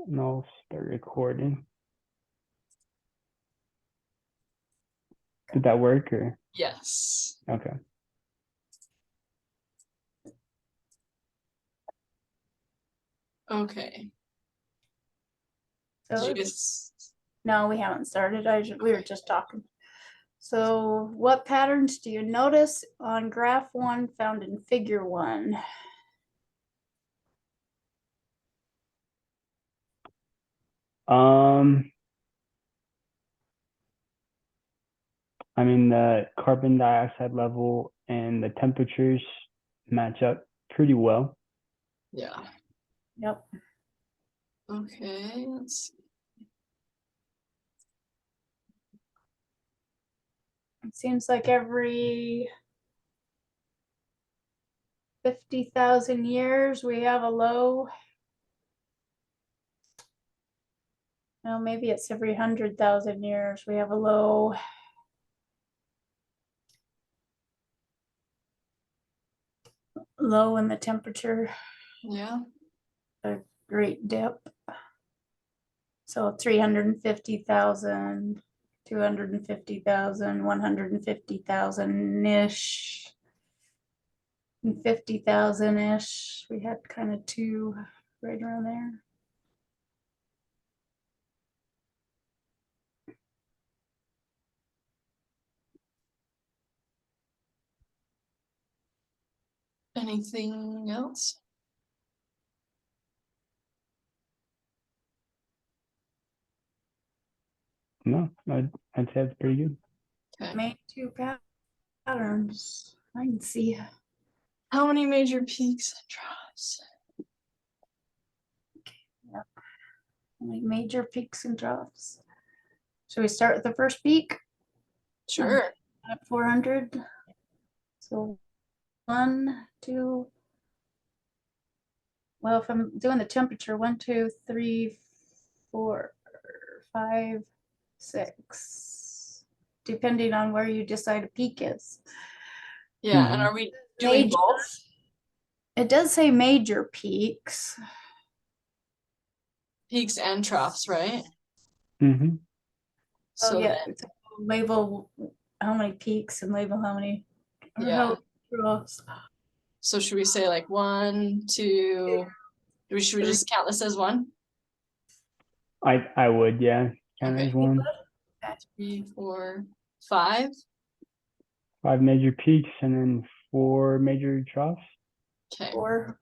And I'll start recording. Did that work or? Yes. Okay. Okay. So Just no, we haven't started. We were just talking. So what patterns do you notice on graph 1 found in figure 1? I mean, the carbon dioxide level and the temperatures match up pretty well. yeah. Yep. Okay. Let's see. It seems like every 50,000 years we have a low. No, maybe it's every 100,000 years we have a low. Low in the temperature, Yeah. a great dip. So 350,000, 250,000, 150,000-ish, and 50,000-ish. We had kind of two right around there. Anything else? No, I'd say it's pretty good. Okay. Made two patterns. I can see. How many major peaks and troughs? Like major peaks and troughs. So we start with the first peak Sure. at 400. So 1, 2. Well, if I'm doing the temperature, 1, 2, 3, 4, 5, 6, depending on where you decide a peak is. Yeah. And Mhm. are we doing Major. both? It does say major peaks. Peaks and troughs, right? Mm-hmm. So So yeah, it's label how many peaks and label how many. Or yeah. how troughs. So should we say like 1, 2? Should we just count this as one? I would, yeah. Count Okay. as one. 3, 4, 5. 5 major peaks and then 4 major troughs. Okay. 4.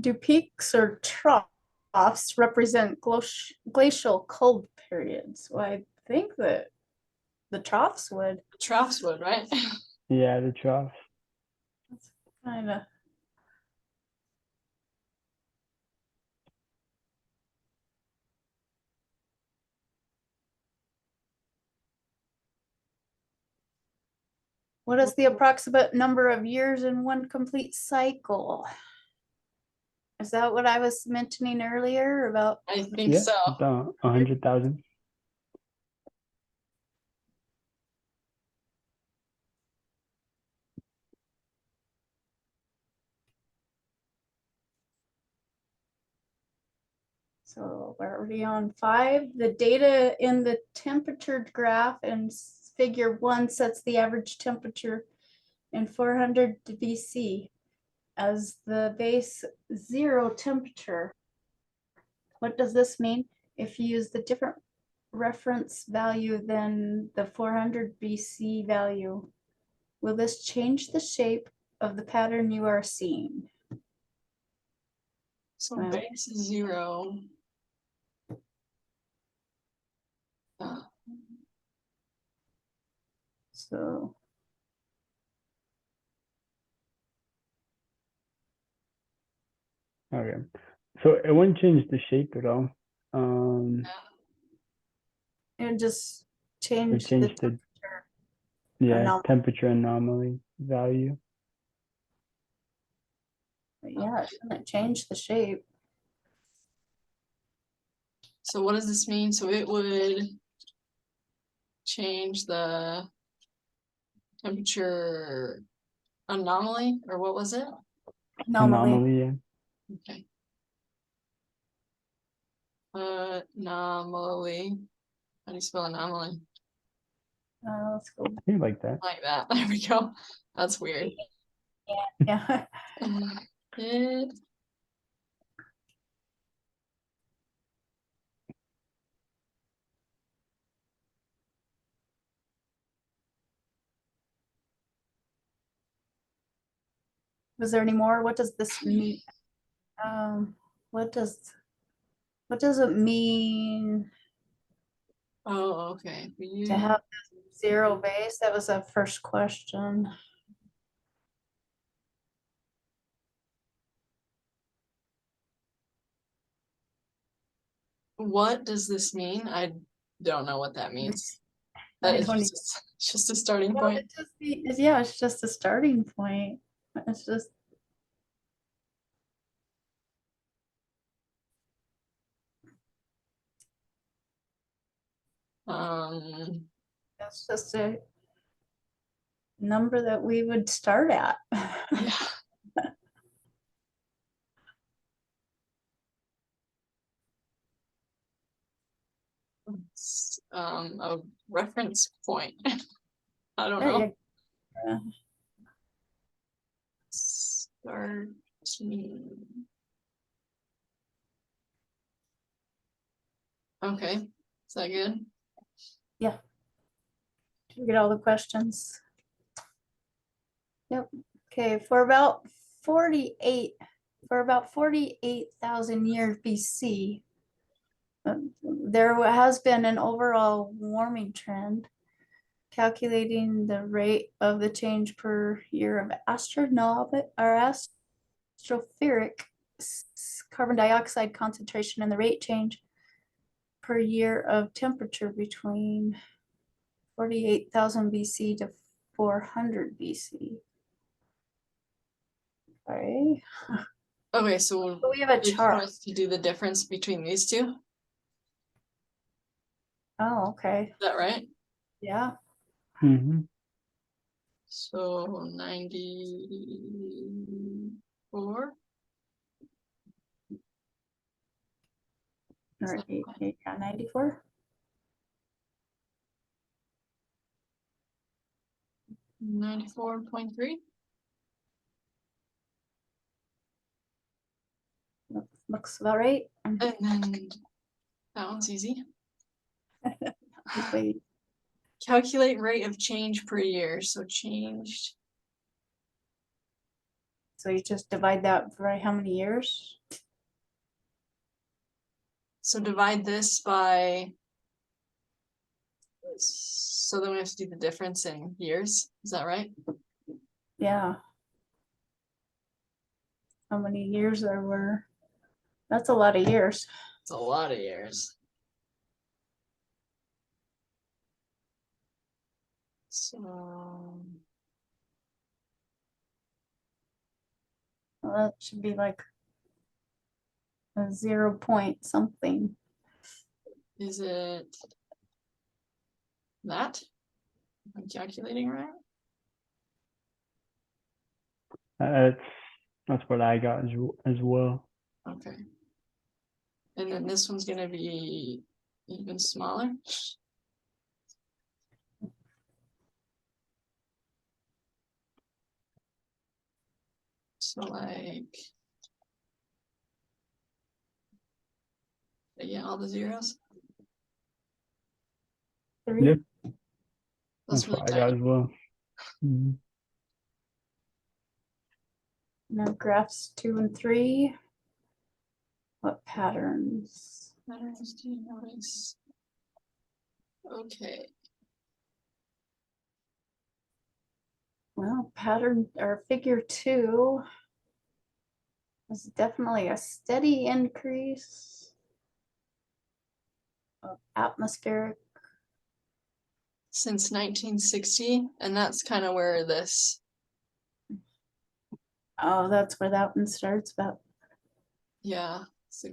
Do peaks or troughs represent glacial cold periods? Well, I think that the troughs would. Troughs would, right? Yeah, the troughs. Kind of. What is the approximate number of years in one complete cycle? Is that what I was mentioning earlier about? I think Yeah, so. about 100,000. So we're already on 5. The data in the temperature graph in figure 1 sets the average temperature in 400 BC as the base 0 temperature. What does this mean? If you use the different reference value than the 400 BC value, will this change the shape of the pattern you are seeing? So Wow. base is 0. So Okay. So it wouldn't change the shape at all. it just It changed the changed the anomaly. temperature anomaly value. Yeah, it shouldn't change the shape. So what does this mean? So it would change the temperature anomaly, or what was it? Anomaly. Yeah. Okay. Anomaly. How do you spell anomaly? Let's go. I think like that. Like that. There we go. That's weird. Yeah. It Was there any more? What does this mean? What does it mean Oh, okay. to have zero base? That was a first question. What does this mean? I don't know what that means. I That is don't just a starting Well, point. yeah, it's just a starting point. It's just Um, it's just a number that we would start at. yeah. It's, a reference point. I don't There know. you go. Starting. Okay, is that good? Yeah. Did you get all the questions? Yep. Okay, for about 48,000 years BC, there has been an overall warming trend. Calculating the rate of the change per year of astroperic carbon dioxide concentration and the rate change per year of temperature between 48,000 BC to 400 BC. Okay. Okay, so So we have a you just chart. want us to do the difference between these two? Is Oh, okay. that right? Yeah. Mm-hmm. So 94. Or yeah, 94. 94.3. Looks about right. And then that one's easy. Wait, Calculate rate of change per year. So changed. so you just divide that by how many years? So divide this by. So then we have to do the difference in years. Is that right? Yeah. How many years there were? That's a lot of years. It's a lot of years. So Well, that should be like a 0 point something. is it that? I'm calculating right? That's that's what I got as well. Okay. And then this one's gonna be even smaller. So like, yeah, all the zeros. 3. Yep, That's that's really what I got tiny. as well. Mhm. Now graphs 2 and 3. What patterns? Patterns do you notice? Okay. Well, pattern or figure 2 is definitely a steady increase of atmospheric. Since 1960, and that's kind of where this Oh, that's where that one starts, about Yeah. So,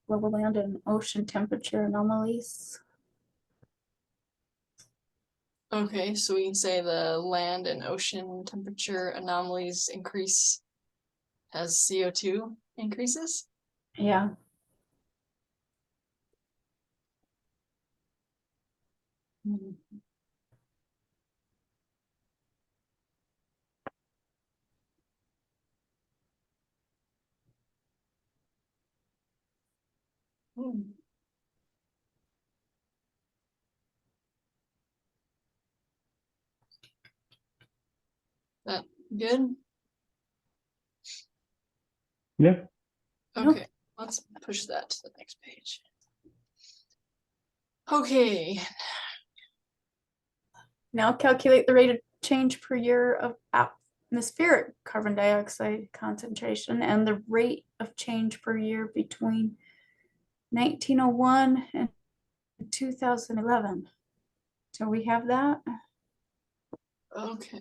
global land and ocean temperature anomalies. okay, so we can say the land and ocean temperature anomalies increase as CO2 increases. Yeah. Hmm. That good? Yeah. Okay, let's push that to the next page. Okay, Now calculate the rate of change per year of atmospheric carbon dioxide concentration and the rate of change per year between 1901 and 2011. So we have that. okay.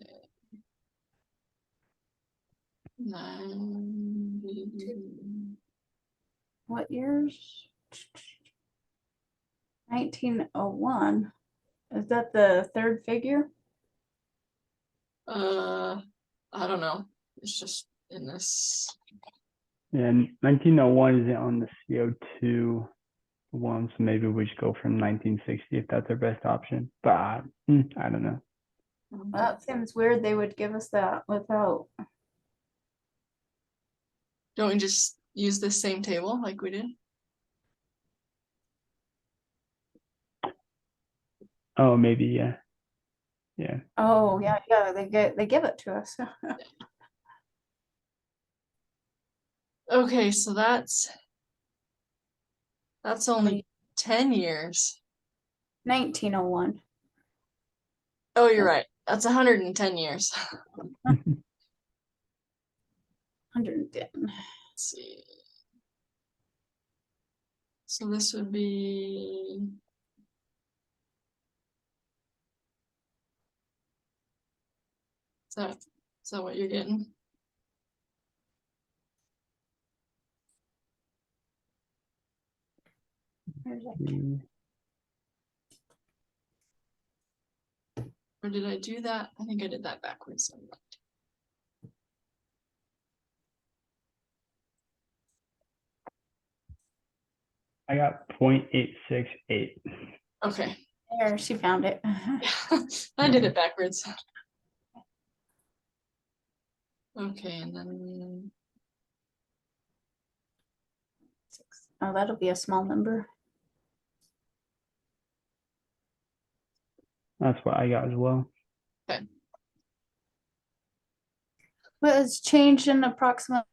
90. What years? 1901. Is that the third figure? I don't know. It's just in this. Yeah. 1901 isn't on the CO2 one, so maybe we should go from 1960 if that's our best option. But I don't know. Well, that seems weird. They would give us that without. Don't we just use the same table like we did? Oh, maybe, yeah. Yeah. Oh yeah, yeah. They give it to us. Okay, so that's only 10 years. 1901. Oh, you're right. That's 110 years. 110. Let's see. So this would be is that what you're getting? Or did I do that? I think I did that backwards. I got 0.868. Okay. There, she found it. I did it backwards. Okay, and then Oh, that'll be a small number. That's what I got as well. What has changed in approximately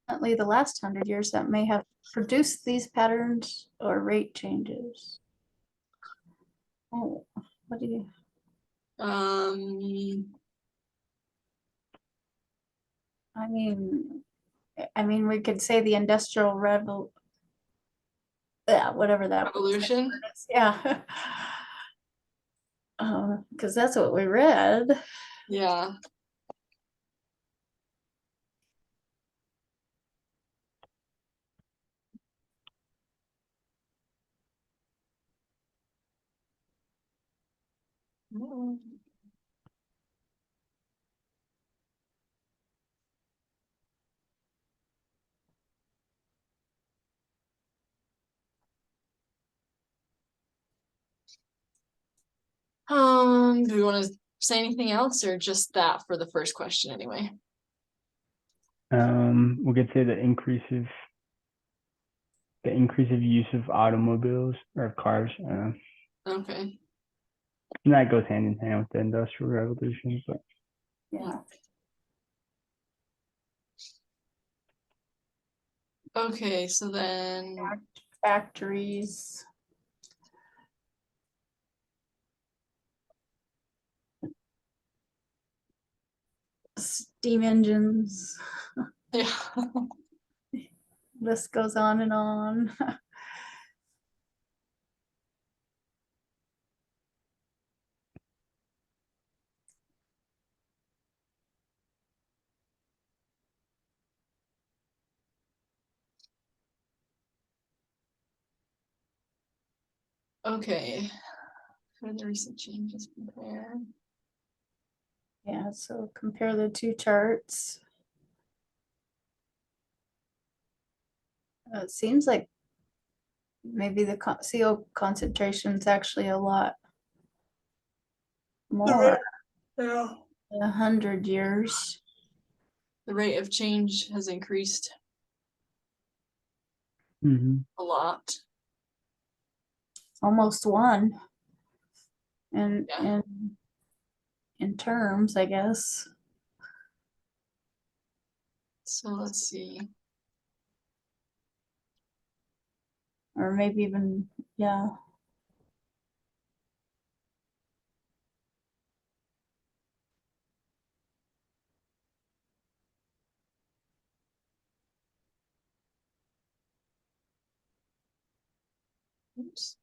the last 100 years that may have produced these patterns or rate changes? Oh, what do you? I mean, we could say the industrial revolution. Yeah, whatever that revolution. is. Yeah. Because that's what we read. Yeah. Do we want to say anything else or just that for the first question anyway? We could say the increase of use of automobiles or cars. Okay. And that goes hand in hand with the Industrial Revolution. But Yeah. Okay, so then Factories. Steam engines. yeah. List goes on and on. Okay. How do the recent changes compare? Yeah, so compare the two charts. It seems like maybe the CO concentration is actually a lot more Yeah. than 100 years. The rate of change has increased Mm-hmm. a lot. Almost one. And Yeah. in terms, I guess. So let's see. Or maybe even, yeah. Oops.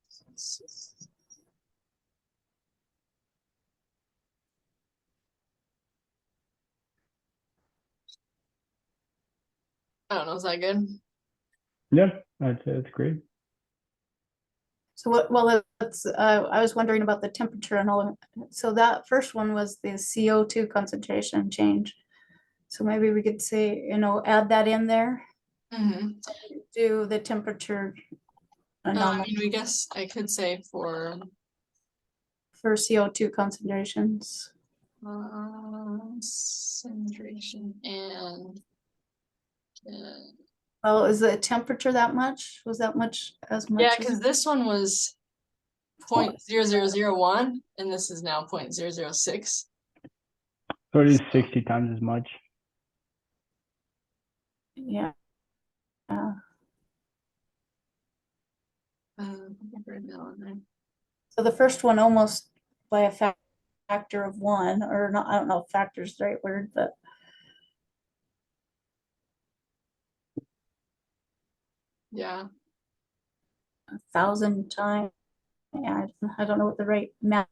I don't know, is that good? Yep, that's great. So what, well, it's, I was wondering about the temperature and all of it. So that first one was the CO2 concentration change. So maybe we could say, add that in there, Mm-hmm. do the temperature I anomaly mean, we guess I could say for for CO2 concentrations. concentration and Well, is the temperature that much? Was that much as much? yeah, as- because this one was 0.0001 and this is now 0.006. So it is 60 times as much. Yeah. So the first one almost by a factor of one, or not, I don't know if factor is the right word, but Yeah. 1,000 times. Yeah, I don't know what the right math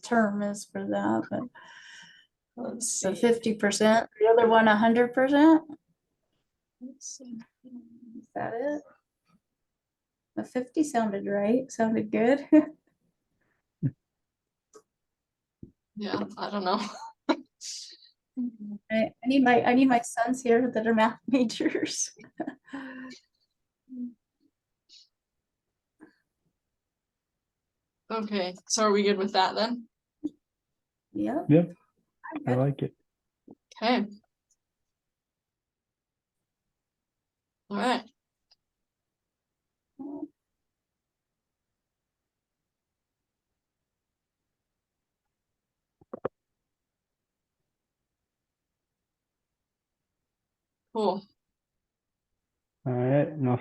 term is for that, but Let's so see. 50%, the other one 100%. Let's see. Is that it? The 50 sounded right, sounded good. Yeah, I don't know. I need my sons here that are math majors. Okay, so are we good with that then? Yep. Yep, I'm I good. like it. Okay. All right. Cool. All right, and I'll